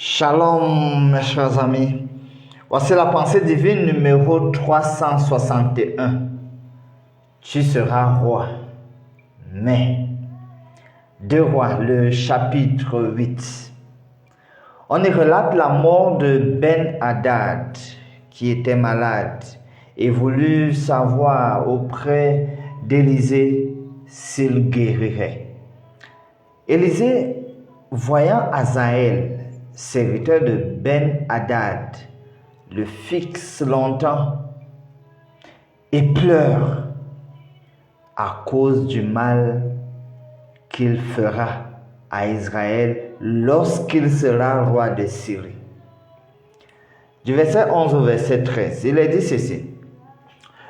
Shalom mes chers amis, voici la pensée divine numéro 361. Tu seras roi, mais 2 Rois, le chapitre 8. On y relate la mort de Ben-Hadad qui était malade et voulut savoir auprès d'Élisée s'il guérirait. Élisée, voyant Hazaël, serviteur de Ben-Hadad, le fixe longtemps et pleure à cause du mal qu'il fera à Israël lorsqu'il sera roi de Syrie. Du verset 11 au verset 13, il est dit ceci.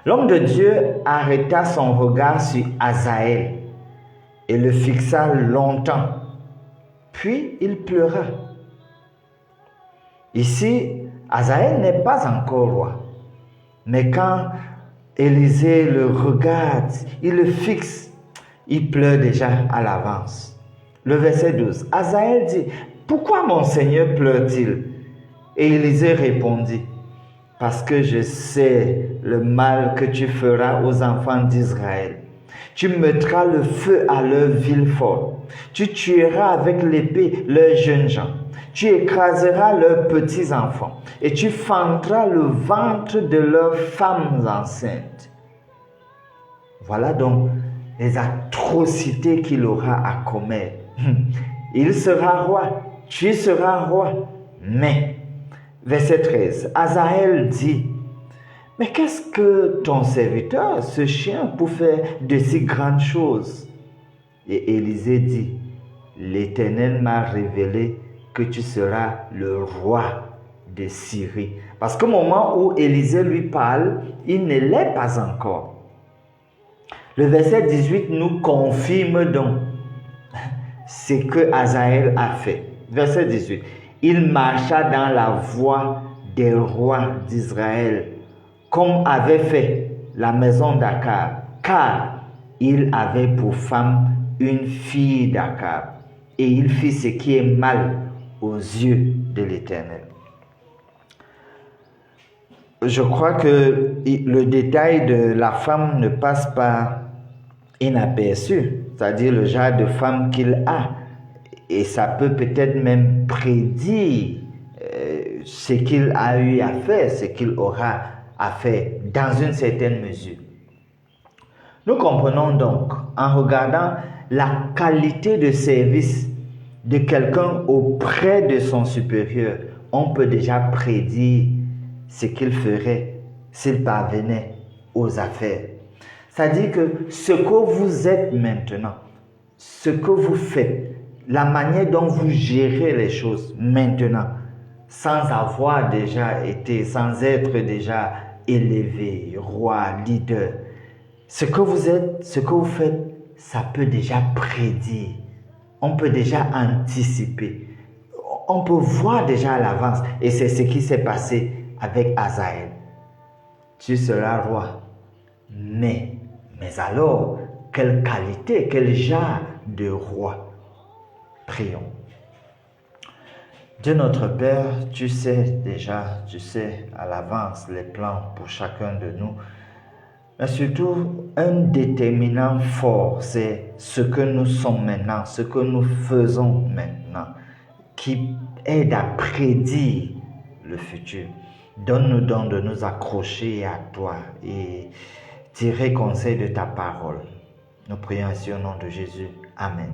L'homme de Dieu arrêta son regard sur Hazaël et le fixa longtemps, puis il pleura. Ici, Hazaël n'est pas encore roi, mais quand Élisée le regarde, il le fixe, il pleure déjà à l'avance. Le verset 12, Hazaël dit, « Pourquoi mon Seigneur pleure-t-il » Et Élisée répondit, « Parce que je sais le mal que tu feras aux enfants d'Israël. Tu mettras le feu à leurs villes fortes. Tu tueras avec l'épée leurs jeunes gens. Tu écraseras leurs petits-enfants et tu fendras le ventre de leurs femmes enceintes. » Voilà donc les atrocités qu'il aura à commettre. Il sera roi, tu seras roi, mais, verset 13, Hazaël dit, « Mais qu'est-ce que ton serviteur, ce chien, pour faire de si grandes choses ?» Et Élisée dit, « L'Éternel m'a révélé que tu seras le roi de Syrie. » Parce qu'au moment où Élisée lui parle, il ne l'est pas encore. Le verset 18 nous confirme donc ce que Hazaël a fait. Verset 18. Il marcha dans la voie des rois d'Israël, comme avait fait la maison d'Akab, car il avait pour femme une fille d'Akab, et il fit ce qui est mal aux yeux de l'Éternel. Je crois que le détail de la femme ne passe pas inaperçu, c'est-à-dire le genre de femme qu'il a, et ça peut peut-être même prédire ce qu'il a eu à faire, ce qu'il aura à faire dans une certaine mesure. Nous comprenons donc, en regardant la qualité de service de quelqu'un auprès de son supérieur, on peut déjà prédire ce qu'il ferait s'il parvenait aux affaires. C'est-à-dire que ce que vous êtes maintenant, ce que vous faites, la manière dont vous gérez les choses maintenant, sans avoir déjà été, sans être déjà élevé, roi, leader, ce que vous êtes, ce que vous faites, ça peut déjà prédire. On peut déjà anticiper. On peut voir déjà à l'avance. Et c'est ce qui s'est passé avec Hazaël. Tu seras roi. Mais alors, quelle qualité, quel genre de roi? Prions. Dieu notre Père, tu sais déjà, tu sais à l'avance les plans pour chacun de nous. Mais surtout, un déterminant fort, c'est ce que nous sommes maintenant, ce que nous faisons maintenant, qui aide à prédire le futur. Donne-nous donc de nous accrocher à toi et tirer conseil de ta parole. Nous prions ainsi au nom de Jésus. Amen.